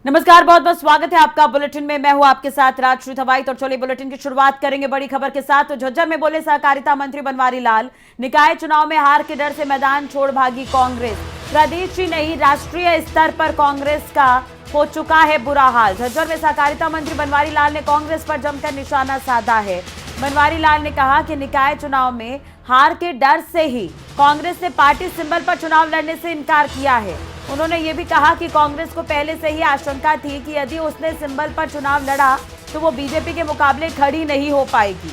नमस्कार, बहुत बहुत स्वागत है आपका बुलेटिन में। मैं हूं आपके साथ राजश्री थवाई। तो चलिए बुलेटिन की शुरुआत करेंगे बड़ी खबर के साथ। तो झज्जर में बोले सहकारिता मंत्री बनवारी लाल, निकाय चुनाव में हार के डर से मैदान छोड़ भागी कांग्रेस। प्रदेश ही नहीं, राष्ट्रीय स्तर पर कांग्रेस का हो चुका है बुरा हाल। झज्जर में सहकारिता मंत्री बनवारी लाल ने कांग्रेस पर जमकर निशाना साधा है। बनवारी लाल ने कहा कि निकाय चुनाव में हार के डर से ही कांग्रेस ने पार्टी सिंबल पर चुनाव लड़ने से इनकार किया है। उन्होंने ये भी कहा कि कांग्रेस को पहले से ही आशंका थी कि यदि उसने सिंबल पर चुनाव लड़ा तो वो बीजेपी के मुकाबले खड़ी नहीं हो पाएगी।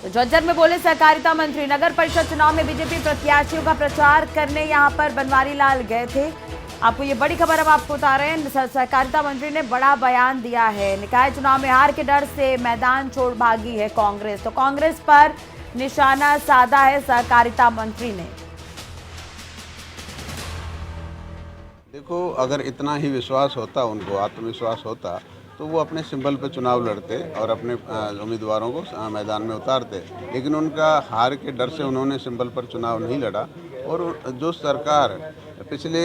तो झज्जर में बोले सहकारिता मंत्री, नगर परिषद चुनाव में बीजेपी प्रत्याशियों का प्रचार करने यहां पर बनवारी लाल गए थे। आपको ये बड़ी खबर हम आपको बता रहे हैं। सहकारिता मंत्री ने बड़ा बयान दिया है। निकाय चुनाव में हार के डर से मैदान छोड़ भागी है कांग्रेस। तो कांग्रेस पर निशाना साधा है सहकारिता मंत्री ने। देखो, अगर इतना ही विश्वास होता, उनको आत्मविश्वास होता, तो वो अपने सिंबल पर चुनाव लड़ते और अपने उम्मीदवारों को मैदान में उतारते। लेकिन उनका हार के डर से उन्होंने सिंबल पर चुनाव नहीं लड़ा। और जो सरकार पिछले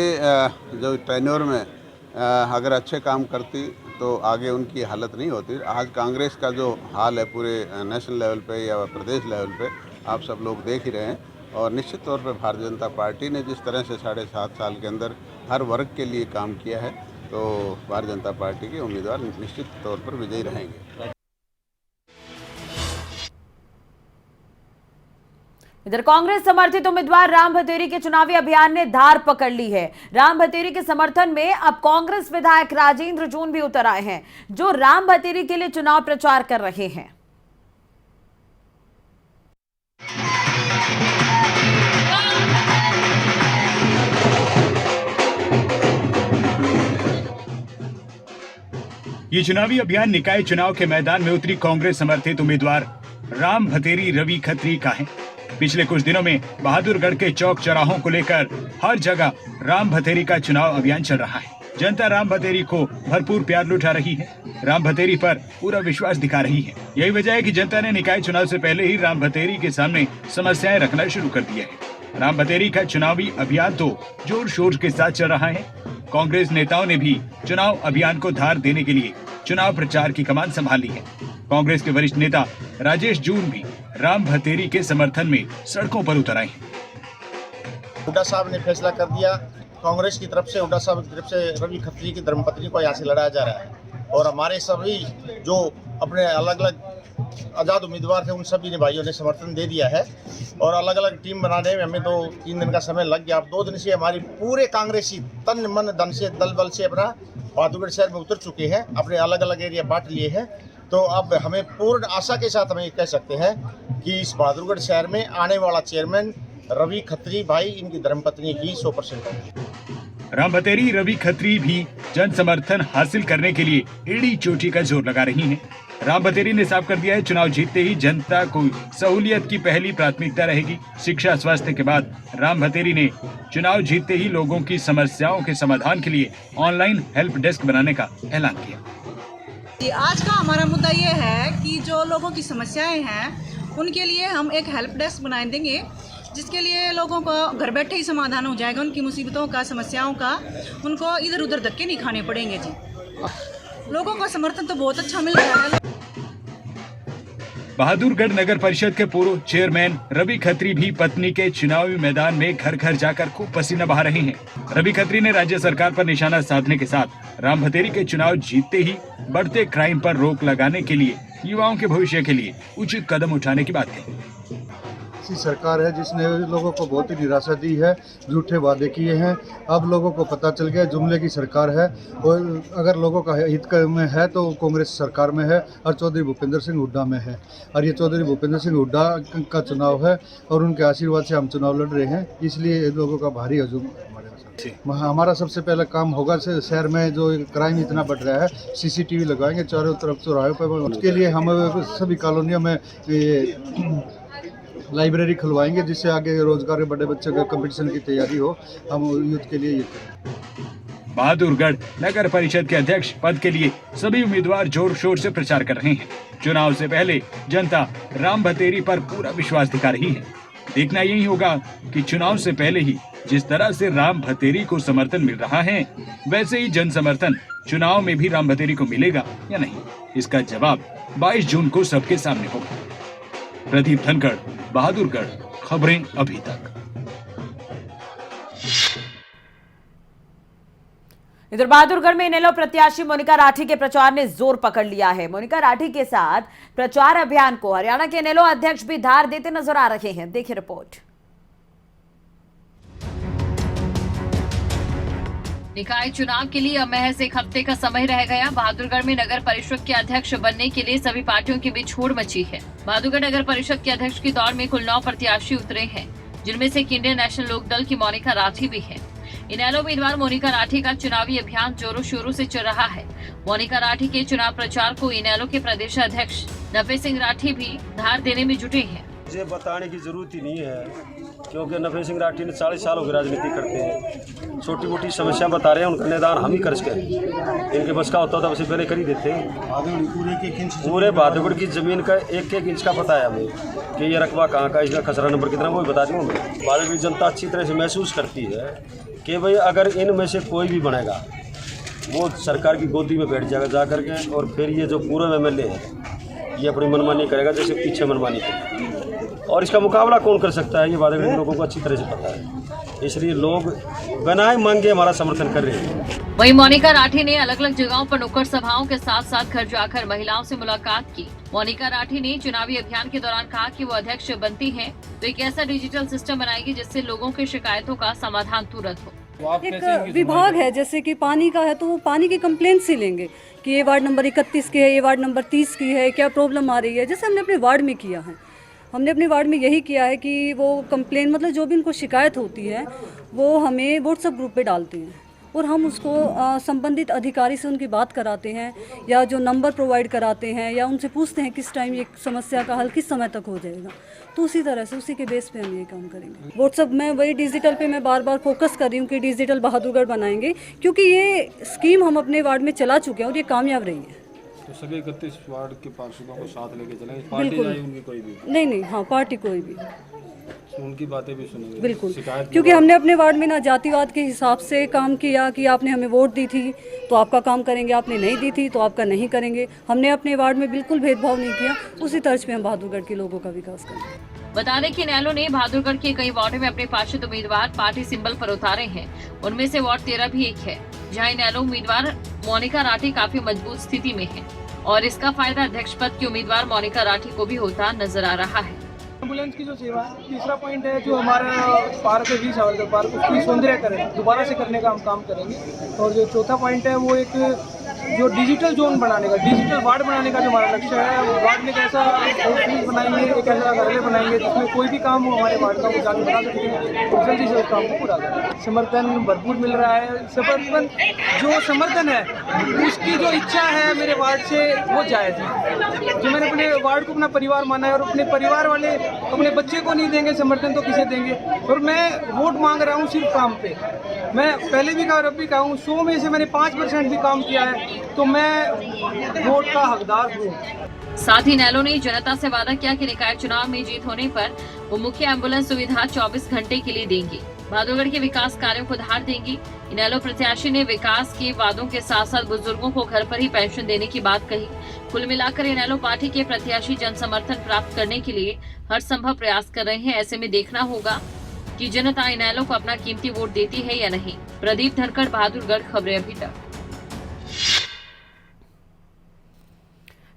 जो टेन्योर में अगर अच्छे काम करती तो आगे उनकी हालत नहीं होती। आज कांग्रेस का जो हाल है पूरे नेशनल लेवल पे या प्रदेश लेवल पे आप सब लोग देख ही रहे हैं। और निश्चित तौर पर भारतीय जनता पार्टी ने जिस तरह से 7.5 साल के अंदर हर वर्ग के लिए काम किया है, तो भारतीय जनता पार्टी के उम्मीदवार निश्चित तौर पर विजयी रहेंगे। इधर कांग्रेस समर्थित उम्मीदवार राम भतेरी के चुनावी अभियान ने धार पकड़ ली है। राम भतेरी के समर्थन में अब कांग्रेस विधायक राजेंद्र जून भी उतर आए हैं, जो राम भतेरी के लिए चुनाव प्रचार कर रहे हैं। ये चुनावी अभियान निकाय चुनाव के मैदान में उतरी कांग्रेस समर्थित उम्मीदवार राम भतेरी रवि खत्री का है। पिछले कुछ दिनों में बहादुरगढ़ के चौक चौराहों को लेकर हर जगह राम भतेरी का चुनाव अभियान चल रहा है। जनता राम भतेरी को भरपूर प्यार लुटा रही है, राम भतेरी पर पूरा विश्वास दिखा रही है। यही वजह है कि जनता ने निकाय चुनाव से पहले ही राम भतेरी के सामने समस्याएं रखना शुरू कर दिया है। राम भतेरी का चुनावी अभियान तो जोर शोर के साथ चल रहा है। कांग्रेस नेताओं ने भी चुनाव अभियान को धार देने के लिए चुनाव प्रचार की कमान संभाली है। कांग्रेस के वरिष्ठ नेता राजेश जून भी राम भतेरी के समर्थन में सड़कों पर उतर आए हैं। हुड्डा साहब ने फैसला कर दिया, कांग्रेस की तरफ से हुड्डा साहब की तरफ से रवि खत्री की धर्मपत्नी को यहाँ से लड़ाया जा रहा है। और हमारे सभी जो अपने अलग अलग आज़ाद उम्मीदवार थे, उन सभी ने भाइयों ने समर्थन दे दिया है। और अलग अलग टीम बनाने में हमें तो 3 दिन का समय लग गया। अब 2 दिन से हमारी पूरे कांग्रेसी तन मन धन से दल बल से अपना बहादुरगढ़ शहर में उतर चुके हैं, अपने अलग अलग एरिया बांट लिए हैं। तो अब हमें पूर्ण आशा के साथ हमें कह सकते हैं कि इस बहादुरगढ़ शहर में आने वाला चेयरमैन रवि खत्री भाई, इनकी धर्मपत्नी ही 100% है। राम भतेरी रवि खत्री भी जन समर्थन हासिल करने के लिए एड़ी चोटी का जोर लगा रही हैं। राम भतेरी ने साफ कर दिया है, चुनाव जीतते ही जनता को सहूलियत की पहली प्राथमिकता रहेगी। शिक्षा स्वास्थ्य के बाद राम भतेरी ने चुनाव जीतते ही लोगों की समस्याओं के समाधान के लिए ऑनलाइन हेल्प डेस्क बनाने का ऐलान किया। आज का हमारा मुद्दा ये है कि जो लोगों की समस्याएं हैं उनके लिए हम एक हेल्प डेस्क बना देंगे, जिसके लिए लोगों को घर बैठे ही समाधान हो जाएगा। उनकी मुसीबतों का, समस्याओं का, उनको इधर उधर धक्के नहीं खाने पड़ेंगे जी। लोगों का समर्थन तो बहुत अच्छा मिल रहा है। बहादुरगढ़ नगर परिषद के पूर्व चेयरमैन रवि खत्री भी पत्नी के चुनावी मैदान में घर घर जाकर खूब पसीना बहा रहे हैं। रवि खत्री ने राज्य सरकार पर निशाना साधने के साथ राम भतेरी के चुनाव जीतते ही बढ़ते क्राइम पर रोक लगाने के लिए युवाओं के भविष्य के लिए उचित कदम उठाने की बात कही। ऐसी सरकार है जिसने लोगों को बहुत ही निराशा दी है, झूठे वादे किए हैं। अब लोगों को पता चल गया जुमले की सरकार है। और अगर लोगों का हित में है तो कांग्रेस सरकार में है और चौधरी भूपेंद्र सिंह हुड्डा में है। और ये चौधरी भूपेंद्र सिंह हुड्डा का चुनाव है और उनके आशीर्वाद से हम चुनाव लड़ रहे हैं, इसलिए लोगों का भारी हजूम हमारा सबसे पहला काम होगा। शहर में जो क्राइम इतना बढ़ रहा है, सीसीटीवी लगाएंगे चारों तरफ चौराहे पर। उसके लिए हम सभी कॉलोनियों में लाइब्रेरी खुलवाएंगे, जिससे आगे रोजगार के बड़े बच्चों के कंपटीशन की तैयारी हो। हम यूथ के लिए ये करें। बहादुरगढ़ नगर परिषद के अध्यक्ष पद के लिए सभी उम्मीदवार जोर शोर से प्रचार कर रहे हैं। चुनाव से पहले जनता राम भतेरी पर पूरा विश्वास दिखा रही है। देखना यही होगा कि चुनाव से पहले ही जिस तरह से राम भतेरी को समर्थन मिल रहा है, वैसे ही जन समर्थन चुनाव में भी राम भतेरी को मिलेगा या नहीं, इसका जवाब 22 जून को सबके सामने होगा। प्रदीप धनखड़, बहादुरगढ़, खबरें अभी तक। इधर बहादुरगढ़ में इनेलो प्रत्याशी मोनिका राठी के प्रचार ने जोर पकड़ लिया है। मोनिका राठी के साथ प्रचार अभियान को हरियाणा के इनेलो अध्यक्ष भी धार देते नजर आ रहे हैं। देखिए रिपोर्ट। निकाय चुनाव के लिए अब महज एक हफ्ते का समय रह गया। बहादुरगढ़ में नगर परिषद के अध्यक्ष बनने के लिए सभी पार्टियों के बीच होड़ मची है। बहादुरगढ़ नगर परिषद के अध्यक्ष की दौड़ में कुल 9 प्रत्याशी उतरे हैं, जिनमें से इंडियन नेशनल लोकदल की मोनिका राठी भी है। इनेलो उम्मीदवार मोनिका राठी का चुनावी अभियान जोरों शोरों से चल रहा है। मोनिका राठी के चुनाव प्रचार को इनेलो के प्रदेश अध्यक्ष नफे सिंह राठी भी धार देने में जुटे हैं। मुझे बताने की जरूरत ही नहीं है, क्योंकि नफे सिंह राठी ने 40 साल हो गए राजनीति करते हैं। छोटी मोटी समस्या बता रहे हैं, उनका निदान हम ही कर सके। इनके बस का होता था उसे पहले कर ही देते हैं। पूरे बहादुरगढ़ की जमीन का एक इंच का पता है हमें कि ये रकबा कहाँ का, इसका खसरा नंबर कितना, वो भी बता दूँ। बहादुरगढ़ की जनता अच्छी तरह से महसूस करती है कि भाई अगर इनमें से कोई भी बनेगा वो सरकार की गोदी में बैठ जाएगा जा करके, और फिर ये जो पूर्व MLA है ये अपनी मनमानी करेगा जैसे पीछे मनमानी करेगा, और इसका मुकाबला कौन कर सकता है ये बहादुरगढ़ के लोगों को अच्छी तरह से पता है। इसलिए लोग बिना मांगे हमारा समर्थन कर रहे हैं। वहीं मोनिका राठी ने अलग अलग जगहों पर नुक्कड़ सभाओं के साथ साथ घर जाकर महिलाओं से मुलाकात की। मोनिका राठी ने चुनावी अभियान के दौरान कहा कि वो अध्यक्ष बनती है तो एक ऐसा डिजिटल सिस्टम बनाएगी जिससे लोगों की शिकायतों का समाधान तुरंत हो। एक विभाग है जैसे कि पानी का है तो वो पानी की कंप्लेंट से लेंगे कि ये वार्ड नंबर 31 की है, ये वार्ड नंबर 30 की है, क्या प्रॉब्लम आ रही है। जैसे हमने अपने वार्ड में किया है, हमने अपने वार्ड में यही किया है कि वो कंप्लेंट मतलब जो भी उनको शिकायत होती है वो हमें व्हाट्सएप ग्रुप पे डालते हैं और हम उसको संबंधित अधिकारी से उनकी बात कराते हैं या जो नंबर प्रोवाइड कराते हैं या उनसे पूछते हैं किस टाइम ये समस्या का हल किस समय तक हो जाएगा। तो उसी तरह से उसी के बेस पे हम ये काम करेंगे। व्हाट्सएप में वही डिजिटल पे मैं बार बार फोकस कर रही हूँ कि डिजिटल बहादुरगढ़ बनाएंगे, क्योंकि ये स्कीम हम अपने वार्ड में चला चुके हैं और ये कामयाब रही है। तो सभी 31 वार्ड के पार्षदों को साथ लेके चलेंगे, पार्टी जाए उनकी कोई भी नहीं, हाँ पार्टी कोई भी, उनकी बातें भी सुनेंगे बिल्कुल। क्योंकि हमने अपने वार्ड में ना जातिवाद के हिसाब से काम किया कि आपने हमें वोट दी थी तो आपका काम करेंगे, आपने नहीं दी थी तो आपका नहीं करेंगे। हमने अपने वार्ड में बिल्कुल भेदभाव नहीं किया। उसी तर्ज पे हम बहादुरगढ़ के लोगों का विकास करेंगे। बता दें कि इनेलो ने बहादुरगढ़ के कई वार्डों में अपने पार्षद उम्मीदवार पार्टी सिंबल पर उतारे हैं। उनमें से वार्ड 13 भी एक है, जहाँ इनेलो उम्मीदवार मोनिका राठी काफी मजबूत स्थिति में है और इसका फायदा अध्यक्ष पद की उम्मीदवार मोनिका राठी को भी होता नजर आ रहा है। एम्बुलेंस की जो सेवा है, तीसरा पॉइंट है जो हमारा पार्क है वीर सावरकर पार्क, उसकी सौंदर्यकरण दोबारा से करने का हम काम करेंगे। और जो चौथा पॉइंट है वो एक जो डिजिटल जोन बनाने का, डिजिटल वार्ड बनाने का जो हमारा लक्ष्य है, वार्ड में एक ऐसा ऑफिस बनाएंगे, एक ऐसा कार्यालय बनाएंगे जिसमें कोई भी काम हो हमारे वार्ड का वो जाके बना सकते हैं और जल्दी से उस काम को पूरा करें। समर्थन भरपूर मिल रहा है। समर्थन जो समर्थन है उसकी जो इच्छा है मेरे वार्ड से वो जायज़ है। जो मैंने अपने वार्ड को अपना परिवार माना है और अपने परिवार वाले अपने बच्चे को नहीं देंगे समर्थन तो किसे देंगे। और मैं वोट मांग रहा हूँ सिर्फ काम पे। मैं पहले भी कहा और अब भी कहा हूँ, 100 में से मैंने 5% भी काम किया है तो मैं वोट का हकदार हूँ। साथ ही इनेलो ने जनता से वादा किया कि निकाय चुनाव में जीत होने पर वो मुख्य एम्बुलेंस सुविधा 24 घंटे के लिए देंगी। बहादुरगढ़ के विकास कार्यों को धार देंगी। इनेलो प्रत्याशी ने विकास के वादों के साथ साथ बुजुर्गों को घर पर ही पेंशन देने की बात कही। कुल मिलाकर इनेलो पार्टी के प्रत्याशी जन समर्थन प्राप्त करने के लिए हर संभव प्रयास कर रहे हैं। ऐसे में देखना होगा कि जनता इनेलो को अपना कीमती वोट देती है या नहीं। प्रदीप धनखड़, बहादुरगढ़, खबरें अभी तक।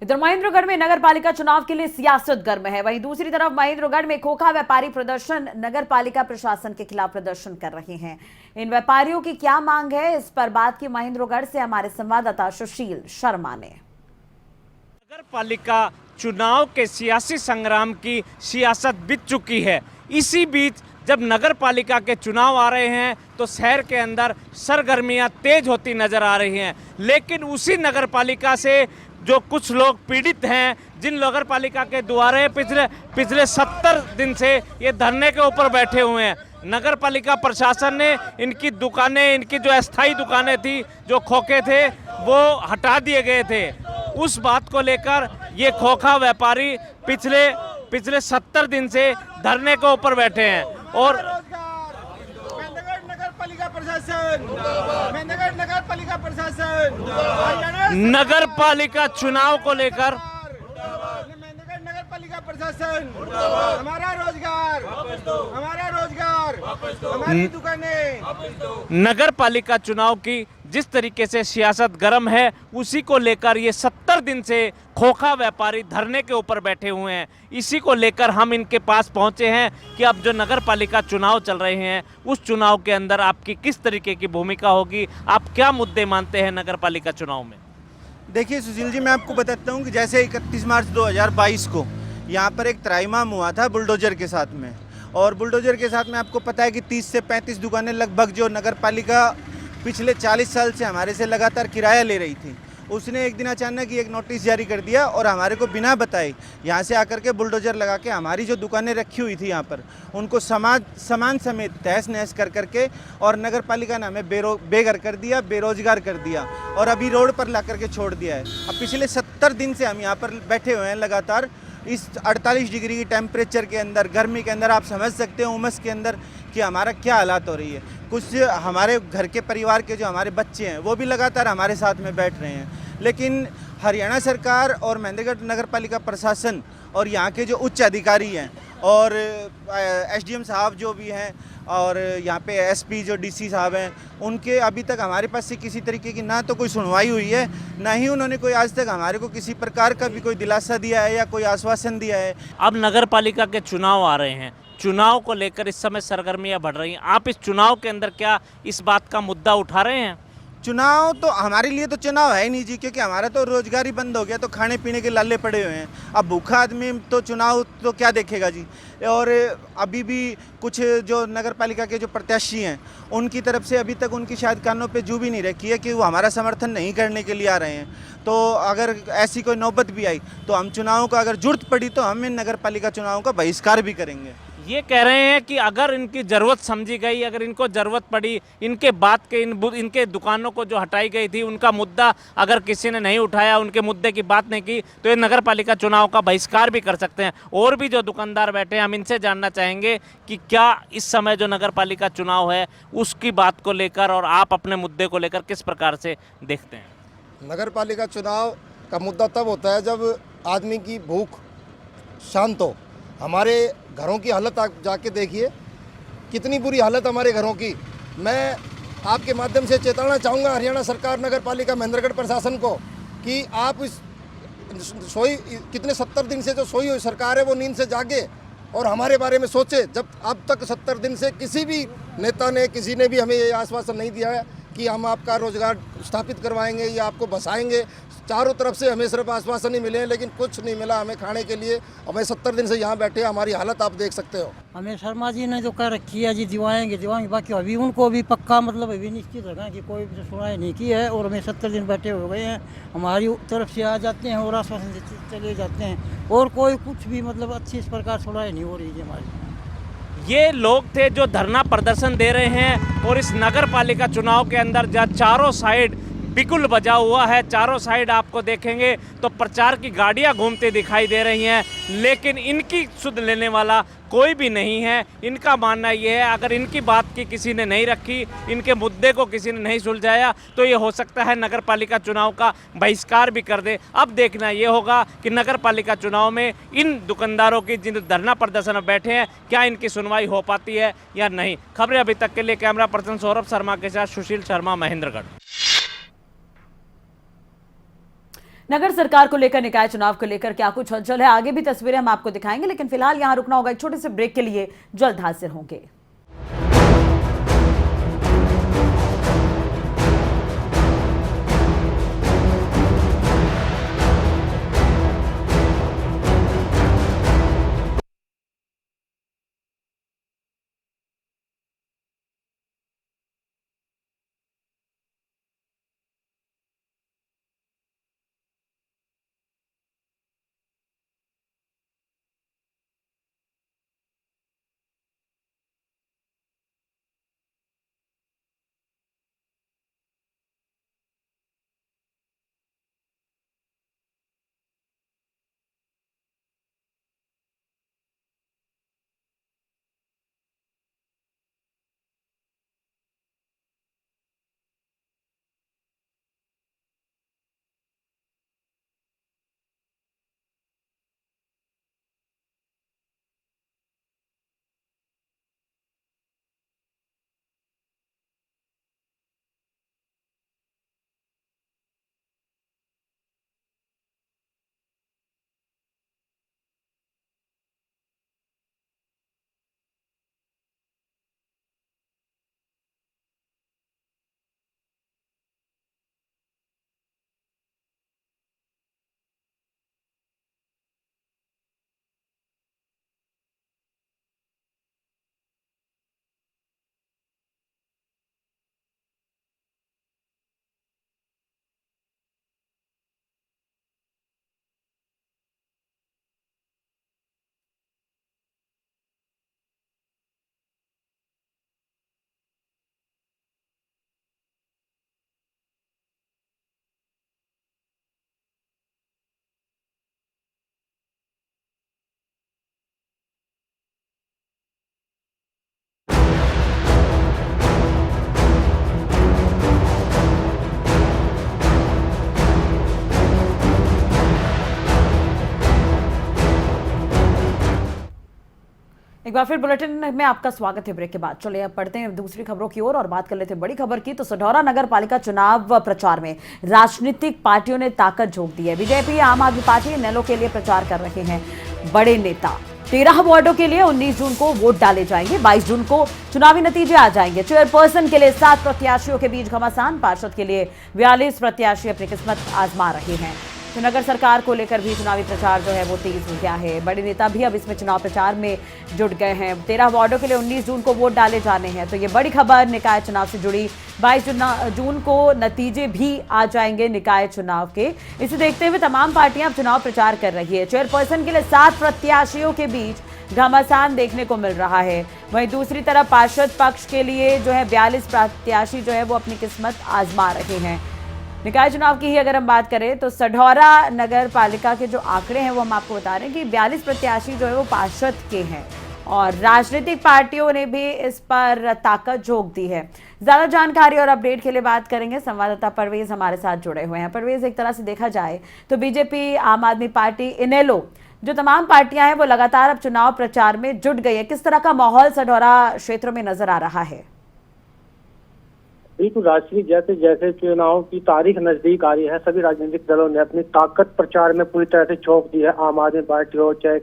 इधर महेंद्रगढ़ में नगर पालिका चुनाव के लिए सियासत गर्म है। वहीं दूसरी तरफ महेंद्रगढ़ में खोखा व्यापारी प्रदर्शन नगर पालिका प्रशासन के खिलाफ प्रदर्शन कर रहे हैं। इन व्यापारियों की क्या मांग है, इस पर बात की महेंद्रगढ़ से हमारे संवाददाता सुशील शर्मा ने। नगर पालिका चुनाव के सियासी संग्राम की सियासत बीत चुकी है। इसी बीच जब नगर पालिका के चुनाव आ रहे हैं तो शहर के अंदर सरगर्मियां तेज होती नजर आ रही हैं। लेकिन उसी नगर पालिका से जो कुछ लोग पीड़ित हैं, जिन नगर पालिका के द्वारे पिछले 70 दिन से ये धरने के ऊपर बैठे हुए हैं, नगर पालिका प्रशासन ने इनकी दुकानें, इनकी जो अस्थायी दुकानें थी, जो खोखे थे, वो हटा दिए गए थे। उस बात को लेकर ये खोखा व्यापारी पिछले पिछले 70 दिन से धरने के ऊपर बैठे हैं और नगर पालिका चुनाव को लेकर हमारी दुकानें। नगर पालिका चुनाव की जिस तरीके से सियासत गर्म है उसी को लेकर ये 70 दिन से खोखा व्यापारी धरने के ऊपर बैठे हुए हैं। इसी को लेकर हम इनके पास पहुंचे हैं कि अब जो नगर पालिका चुनाव चल रहे हैं उस चुनाव के अंदर आपकी किस तरीके की भूमिका होगी, आप क्या मुद्दे मानते हैं नगर पालिका चुनाव में। देखिए सुशील जी, मैं आपको बताता हूँ कि जैसे 31 मार्च 2022 को यहाँ पर एक त्राइमाम हुआ था बुलडोजर के साथ में, और बुलडोजर के साथ में आपको पता है कि 30 से 35 दुकानें लगभग जो नगर पालिका पिछले 40 साल से हमारे से लगातार किराया ले रही थी, उसने एक दिन अचानक ही एक नोटिस जारी कर दिया और हमारे को बिना बताए यहाँ से आकर के बुलडोजर लगा के हमारी जो दुकानें रखी हुई थी यहाँ पर उनको सामान समेत तहस नहस कर करके और नगर पालिका ने हमें बेघर कर दिया, बेरोजगार कर दिया और अभी रोड पर ला करके छोड़ दिया है। अब पिछले 70 दिन से हम यहाँ पर बैठे हुए हैं लगातार इस 48 डिग्री की टेम्परेचर के अंदर, गर्मी के अंदर। आप समझ सकते हैं उमस के अंदर कि हमारा क्या हालात हो रही है। कुछ हमारे घर के परिवार के जो हमारे बच्चे हैं वो भी लगातार हमारे साथ में बैठ रहे हैं, लेकिन हरियाणा सरकार और महेंद्रगढ़ नगर पालिका प्रशासन और यहाँ के जो उच्च अधिकारी हैं और एसडीएम साहब जो भी हैं और यहाँ पे एसपी जो डीसी साहब हैं, उनके अभी तक हमारे पास से किसी तरीके की ना तो कोई सुनवाई हुई है, ना ही उन्होंने कोई आज तक हमारे को किसी प्रकार का भी कोई दिलासा दिया है या कोई आश्वासन दिया है। अब नगर पालिका के चुनाव आ रहे हैं, चुनाव को लेकर इस समय सरगर्मियां बढ़ रही हैं, आप इस चुनाव के अंदर क्या इस बात का मुद्दा उठा रहे हैं। चुनाव तो हमारे लिए तो चुनाव है ही नहीं जी, क्योंकि हमारा तो रोजगार ही बंद हो गया, तो खाने पीने के लाले पड़े हुए हैं। अब भूखा आदमी तो चुनाव तो क्या देखेगा जी। और अभी भी कुछ जो नगर पालिका के जो प्रत्याशी हैं उनकी तरफ से अभी तक उनकी शायद कानों पे जू भी नहीं रखी है कि वो हमारा समर्थन नहीं करने के लिए आ रहे हैं। तो अगर ऐसी कोई नौबत भी आई तो हम चुनावों का अगर जरूरत पड़ी तो हम इन नगर पालिका चुनावों का बहिष्कार भी करेंगे। ये कह रहे हैं कि अगर इनकी ज़रूरत समझी गई, अगर इनको ज़रूरत पड़ी, इनके बात के इनके दुकानों को जो हटाई गई थी उनका मुद्दा अगर किसी ने नहीं उठाया, उनके मुद्दे की बात नहीं की, तो ये नगर पालिका चुनाव का बहिष्कार भी कर सकते हैं। और भी जो दुकानदार बैठे हैं हम इनसे जानना चाहेंगे कि क्या इस समय जो नगर पालिका चुनाव है उसकी बात को लेकर और आप अपने मुद्दे को लेकर किस प्रकार से देखते हैं। नगर पालिका चुनाव का मुद्दा तब होता है जब आदमी की भूख शांत हो। हमारे घरों की हालत आप जाके देखिए, कितनी बुरी हालत हमारे घरों की। मैं आपके माध्यम से चेताना चाहूँगा हरियाणा सरकार, नगर पालिका, महेंद्रगढ़ प्रशासन को कि आप इस कितने 70 दिन से जो सोई हुई सरकार है वो नींद से जागे और हमारे बारे में सोचे। जब अब तक 70 दिन से किसी भी नेता ने, किसी ने भी हमें ये आश्वासन नहीं दिया है कि हम आपका रोजगार स्थापित करवाएंगे या आपको बसाएंगे। चारों तरफ से हमें सिर्फ आश्वासन ही मिले हैं, लेकिन कुछ नहीं मिला हमें खाने के लिए। हमें 70 दिन से यहाँ बैठे, हमारी हालत आप देख सकते हो। हमें शर्मा जी ने जो कह रखी है जी दिवाएंगे, बाकी अभी उनको भी पक्का मतलब अभी निश्चित रखा कि कोई सुनाई नहीं की है और हमें 70 दिन बैठे हो गए हैं। हमारी तरफ से आ जाते हैं और आश्वासन से चले जाते हैं और कोई कुछ भी मतलब अच्छी इस प्रकार सुनाई नहीं हो रही है हमारी। ये लोग थे जो धरना प्रदर्शन दे रहे हैं और इस नगर पालिका चुनाव के अंदर जहाँ चारों साइड बिगुल बजा हुआ है, चारों साइड आपको देखेंगे तो प्रचार की गाड़ियां घूमते दिखाई दे रही हैं, लेकिन इनकी सुध लेने वाला कोई भी नहीं है। इनका मानना ये है अगर इनकी बात की किसी ने नहीं रखी, इनके मुद्दे को किसी ने नहीं सुलझाया तो ये हो सकता है नगर पालिका चुनाव का बहिष्कार भी कर दे। अब देखना ये होगा कि नगर पालिका चुनाव में इन दुकानदारों की जिन धरना प्रदर्शन में बैठे हैं क्या इनकी सुनवाई हो पाती है या नहीं। खबरें अभी तक के लिए कैमरा पर्सन सौरभ शर्मा के साथ सुशील शर्मा, महेंद्रगढ़। नगर सरकार को लेकर, निकाय चुनाव को लेकर क्या कुछ हलचल है, आगे भी तस्वीरें हम आपको दिखाएंगे, लेकिन फिलहाल यहां रुकना होगा एक छोटे से ब्रेक के लिए। जल्द हाजिर होंगे। एक बार फिर बुलेटिन में आपका स्वागत है। ब्रेक के बाद चलिए अब पढ़ते हैं दूसरी खबरों की ओर और बात कर लेते हैं बड़ी खबर की। तो सढौरा नगर पालिका चुनाव प्रचार में राजनीतिक पार्टियों ने ताकत झोंक दी है। बीजेपी, आम आदमी पार्टी इनेलो के लिए प्रचार कर रहे हैं बड़े नेता। 13 वार्डों के लिए 19 जून को वोट डाले जाएंगे। 22 जून को चुनावी नतीजे आ जाएंगे। चेयरपर्सन के लिए 7 प्रत्याशियों के बीच घमासान। पार्षद के लिए 42 प्रत्याशी अपनी किस्मत आजमा रहे हैं। तो नगर सरकार को लेकर भी चुनावी प्रचार जो है वो तेज हो गया है। बड़े नेता भी अब इसमें चुनाव प्रचार में जुट गए हैं। 13 वार्डों के लिए 19 जून को वोट डाले जाने हैं। तो ये बड़ी खबर निकाय चुनाव से जुड़ी। 22 जून को नतीजे भी आ जाएंगे निकाय चुनाव के। इसे देखते हुए तमाम पार्टियां अब चुनाव प्रचार कर रही है। चेयरपर्सन के लिए 7 प्रत्याशियों के बीच घमासान देखने को मिल रहा है। वहीं दूसरी तरफ पार्षद पक्ष के लिए जो है 42 प्रत्याशी जो है वो अपनी किस्मत आजमा रहे हैं। निकाय चुनाव की ही अगर हम बात करें तो सढौरा नगर पालिका के जो आंकड़े हैं वो हम आपको बता रहे हैं कि 42 प्रत्याशी जो है वो पार्षद के हैं और राजनीतिक पार्टियों ने भी इस पर ताकत झोंक दी है। ज्यादा जानकारी और अपडेट के लिए बात करेंगे संवाददाता परवेज हमारे साथ जुड़े हुए हैं। परवेज, एक तरह से देखा जाए तो बीजेपी, आम आदमी पार्टी, इनेलो जो तमाम पार्टियां हैं वो लगातार अब चुनाव प्रचार में जुट गई है। किस तरह का माहौल सढौरा क्षेत्र में नजर आ रहा है? बिल्कुल राष्ट्रीय, जैसे जैसे चुनाव की तारीख नजदीक आ रही है, सभी राजनीतिक दलों ने अपनी ताकत प्रचार में पूरी तरह से झोंक दी है। आम आदमी पार्टी हो, चाहे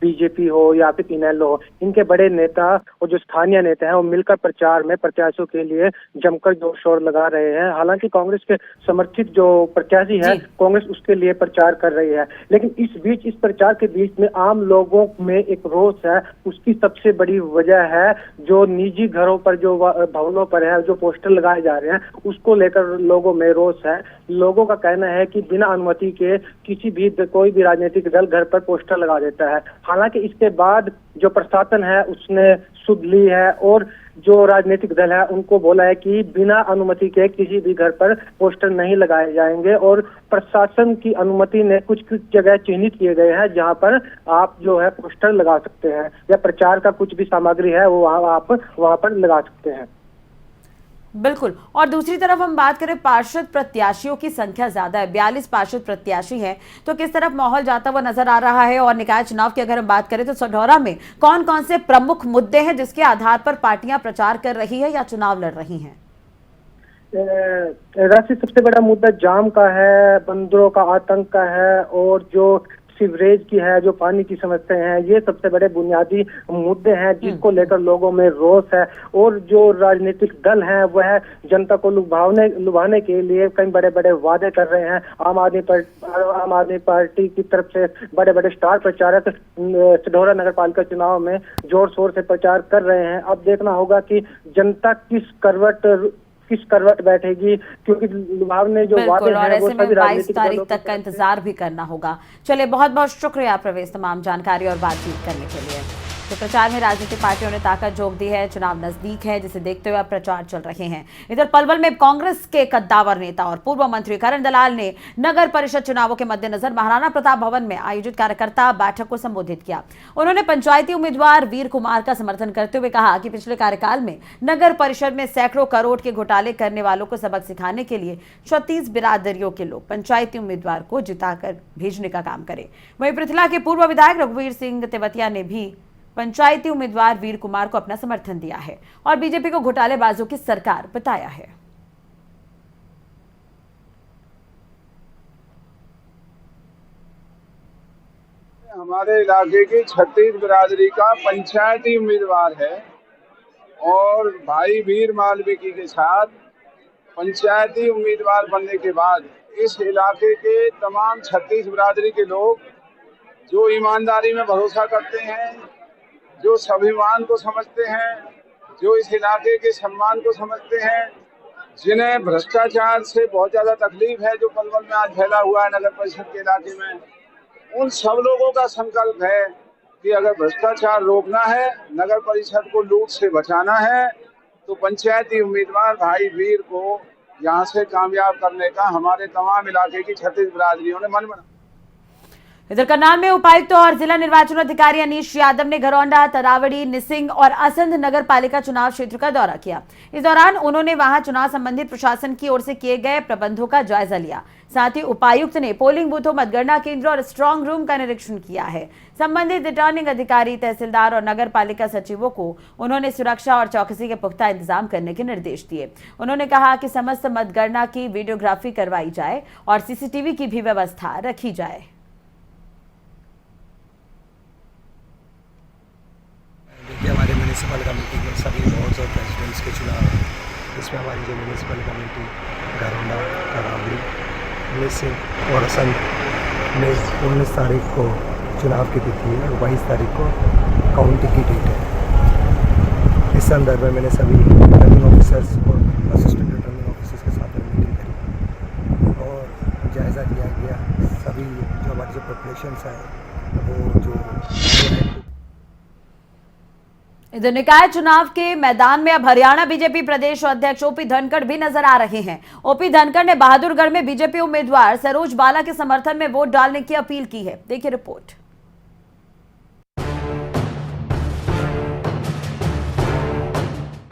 बीजेपी हो या फिर इनेलो हो, इनके बड़े नेता और जो स्थानीय नेता हैं वो मिलकर प्रचार में प्रत्याशियों के लिए जमकर जोर शोर लगा रहे हैं। हालांकि कांग्रेस के समर्थित जो प्रत्याशी है, कांग्रेस उसके लिए प्रचार कर रही है, लेकिन इस बीच, इस प्रचार के बीच में आम लोगों में एक रोष है। उसकी सबसे बड़ी वजह है जो निजी घरों पर, जो भवनों पर है, जो पोस्टर लगाए जा रहे हैं, उसको लेकर लोगों में रोष है। लोगों का कहना है कि बिना अनुमति के कोई भी राजनीतिक दल घर पर पोस्टर लगा देता है। हालांकि इसके बाद जो प्रशासन है उसने सुध ली है और जो राजनीतिक दल है उनको बोला है कि बिना अनुमति के किसी भी घर पर पोस्टर नहीं लगाए जाएंगे और प्रशासन की अनुमति ने कुछ जगह चिन्हित किए गए हैं जहां पर आप जो है पोस्टर लगा सकते हैं या प्रचार का कुछ भी सामग्री है वो आप वहां पर लगा सकते हैं। बिल्कुल। और दूसरी तरफ हम बात करें, पार्षद प्रत्याशियों की संख्या ज्यादा है, 42 पार्षद प्रत्याशी हैं, तो किस तरफ माहौल जाता हुआ नजर आ रहा है? और निकाय चुनाव की अगर हम बात करें तो सढौरा में कौन कौन से प्रमुख मुद्दे हैं जिसके आधार पर पार्टियां प्रचार कर रही है या चुनाव लड़ रही हैं? राष्ट्रीय सबसे बड़ा मुद्दा जाम का है, बंदरों का आतंक का है और जो सीवरेज की है, जो पानी की समस्या है, ये सबसे बड़े बुनियादी मुद्दे हैं जिसको लेकर लोगों में रोष है। और जो राजनीतिक दल हैं वह जनता को लुभाने के लिए कई बड़े बड़े वादे कर रहे हैं। आम आदमी पार्टी की तरफ से बड़े बड़े स्टार प्रचारक सढौरा नगर पालिका चुनाव में जोर शोर से प्रचार कर रहे हैं। अब देखना होगा कि जनता किस करवट बैठेगी, क्योंकि लुभावने जो वादे हैं वो सभी 22 तारीख तक का इंतजार भी करना होगा। चलिए, बहुत बहुत शुक्रिया प्रवेश तमाम जानकारी और बातचीत करने के लिए। तो प्रचार में राजनीतिक पार्टियों ने ताकत झोंक दी है। चुनाव नजदीक है जिसे देखते हुए अब प्रचार चल रहे हैं। इधर पलवल में कांग्रेस के कद्दावर नेता और पूर्व मंत्री करण दलाल ने नगर परिषद चुनावों के मद्देनजर महाराणा प्रताप भवन में आयोजित कार्यकर्ता बैठक को संबोधित किया। उन्होंने पंचायती उम्मीदवार वीर कुमार का समर्थन करते हुए कहा कि पिछले कार्यकाल में नगर परिषद में सैकड़ों करोड़ के घोटाले करने वालों को सबक सिखाने के लिए 36 बिरादरियों के लोग पंचायती उम्मीदवार को जिताकर भेजने का काम करें। वहीं पृथला के पूर्व विधायक रघुवीर सिंह तेवतिया ने भी पंचायती उम्मीदवार वीर कुमार को अपना समर्थन दिया है और बीजेपी को घोटालेबाजों की सरकार बताया है। हमारे इलाके की 36 बिरादरी का पंचायती उम्मीदवार है और भाई वीर मालविकी के साथ पंचायती उम्मीदवार बनने के बाद इस इलाके के तमाम 36 बिरादरी के लोग जो ईमानदारी में भरोसा करते हैं, जो स्वाभिमान को समझते हैं, जो इस इलाके के सम्मान को समझते हैं, जिन्हें भ्रष्टाचार से बहुत ज़्यादा तकलीफ है जो पलवल में आज फैला हुआ है नगर परिषद के इलाके में, उन सब लोगों का संकल्प है कि अगर भ्रष्टाचार रोकना है, नगर परिषद को लूट से बचाना है, तो पंचायती उम्मीदवार भाई वीर को यहाँ से कामयाब करने का हमारे तमाम इलाके की 36 बिरादरियों ने मन बना। इधर करनाल में उपायुक्त और जिला निर्वाचन अधिकारी अनीश यादव ने घरौंडा, तरावड़ी, निसिंग और असंध नगर पालिका चुनाव क्षेत्र का दौरा किया। इस दौरान उन्होंने वहां चुनाव संबंधित प्रशासन की ओर से किए गए प्रबंधों का जायजा लिया। साथ ही उपायुक्त ने पोलिंग बूथों, मतगणना केंद्र और स्ट्रांग रूम का निरीक्षण किया है। संबंधित रिटर्निंग अधिकारी, तहसीलदार और नगर पालिका सचिवों को उन्होंने सुरक्षा और चौकसी के पुख्ता इंतजाम करने के निर्देश दिए। उन्होंने कहा कि समस्त मतगणना की वीडियोग्राफी करवाई जाए और सीसीटीवी की भी व्यवस्था रखी जाए। देखिए, हमारे म्यूनिसिपल कमेटी के सभी वार्ड्स और प्रेसिडेंट्स के चुनाव हैं। इसमें हमारी जो म्यूनिसिपल कमेटी घरौंडा, तरावड़ी, निसिंग और असंध में 19 तारीख को चुनाव की तिथि है और 22 तारीख को काउंटिंग की डेट है। इस संदर्भ में मैंने सभी रिटर्निंग ऑफिसर्स और असिस्टेंट रिटर्निंग ऑफिसर्स के साथ मीटिंग करी और जायज़ा लिया गया। सभी जो हमारी जो प्रिपरेशंस हैं वो जो इधर निकाय चुनाव के मैदान में अब हरियाणा बीजेपी प्रदेश अध्यक्ष ओपी धनखड़ भी नजर आ रहे हैं। ओपी धनखड़ ने बहादुरगढ़ में बीजेपी उम्मीदवार सरोज बाला के समर्थन में वोट डालने की अपील की है। देखिए रिपोर्ट।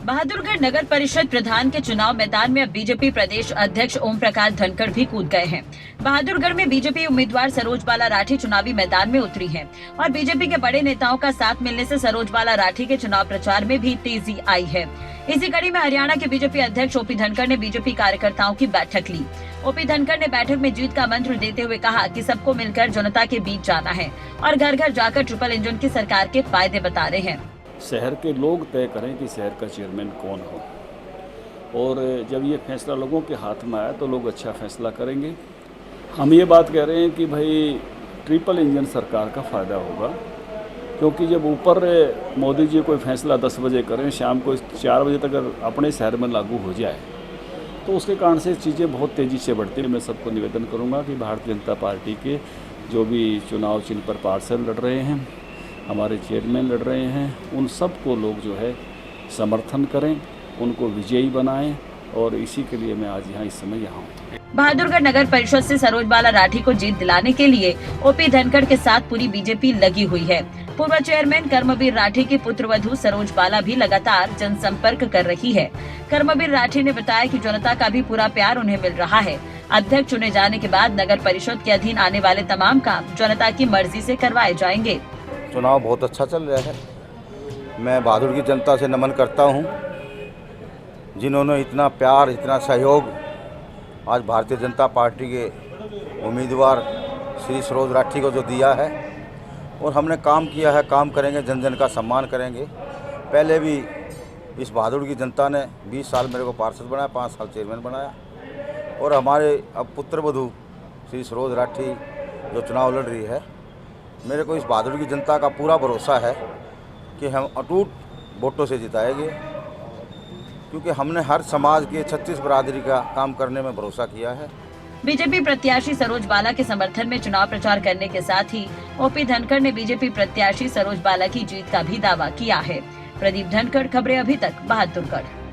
बहादुरगढ़ नगर परिषद प्रधान के चुनाव मैदान में अब बीजेपी प्रदेश अध्यक्ष ओम प्रकाश धनखड़ भी कूद गए हैं। बहादुरगढ़ में बीजेपी उम्मीदवार सरोज बाला राठी चुनावी मैदान में उतरी हैं और बीजेपी के बड़े नेताओं का साथ मिलने से सरोज बाला राठी के चुनाव प्रचार में भी तेजी आई है। इसी कड़ी में हरियाणा के बीजेपी अध्यक्ष ओपी धनखड़ ने बीजेपी कार्यकर्ताओं की बैठक ली। ओपी धनखड़ ने बैठक में जीत का मंत्र देते हुए कहा कि सबको मिलकर जनता के बीच जाना है और घर घर जाकर ट्रिपल इंजन की सरकार के फायदे बता रहे हैं। शहर के लोग तय करें कि शहर का चेयरमैन कौन हो, और जब ये फैसला लोगों के हाथ में आया तो लोग अच्छा फैसला करेंगे। हम ये बात कह रहे हैं कि भाई ट्रिपल इंजन सरकार का फ़ायदा होगा, क्योंकि जब ऊपर मोदी जी कोई फैसला 10 बजे करें, शाम को 4 बजे तक अगर अपने शहर में लागू हो जाए तो उसके कारण से चीज़ें बहुत तेज़ी से बढ़ती हैं। मैं सबको निवेदन करूँगा कि भारतीय जनता पार्टी के जो भी चुनाव चिन्ह पर पार्षद लड़ रहे हैं, हमारे चेयरमैन लड़ रहे हैं, उन सब को लोग जो है समर्थन करें, उनको विजयी बनाएं, और इसी के लिए मैं आज यहाँ इस समय यहाँ हूँ। बहादुरगढ़ नगर परिषद से सरोज बाला राठी को जीत दिलाने के लिए ओपी धनखड़ के साथ पूरी बीजेपी लगी हुई है। पूर्व चेयरमैन कर्मवीर राठी की पुत्रवधू सरोज बाला भी लगातार जनसंपर्क कर रही है। कर्मवीर राठी ने बताया कि जनता का भी पूरा प्यार उन्हें मिल रहा है। अध्यक्ष चुने जाने के बाद नगर परिषद के अधीन आने वाले तमाम काम जनता की मर्जी से करवाए जाएंगे। चुनाव बहुत अच्छा चल रहा है। मैं बहादुर की जनता से नमन करता हूं, जिन्होंने इतना प्यार, इतना सहयोग आज भारतीय जनता पार्टी के उम्मीदवार श्री सरोज राठी को जो दिया है, और हमने काम किया है, काम करेंगे, जन जन का सम्मान करेंगे। पहले भी इस बहादुर की जनता ने 20 साल मेरे को पार्षद बनाया, 5 साल चेयरमैन बनाया, और हमारे अब पुत्रवधू श्री सरोज राठी जो चुनाव लड़ रही है, मेरे को इस बहादुर की जनता का पूरा भरोसा है कि हम अटूट वोटों से जिताएंगे, क्योंकि हमने हर समाज के 36 बरादरी का काम करने में भरोसा किया है। बीजेपी प्रत्याशी सरोज बाला के समर्थन में चुनाव प्रचार करने के साथ ही ओपी धनखड़ ने बीजेपी प्रत्याशी सरोज बाला की जीत का भी दावा किया है। प्रदीप धनखड़, खबरें अभी तक, बहादुरगढ़।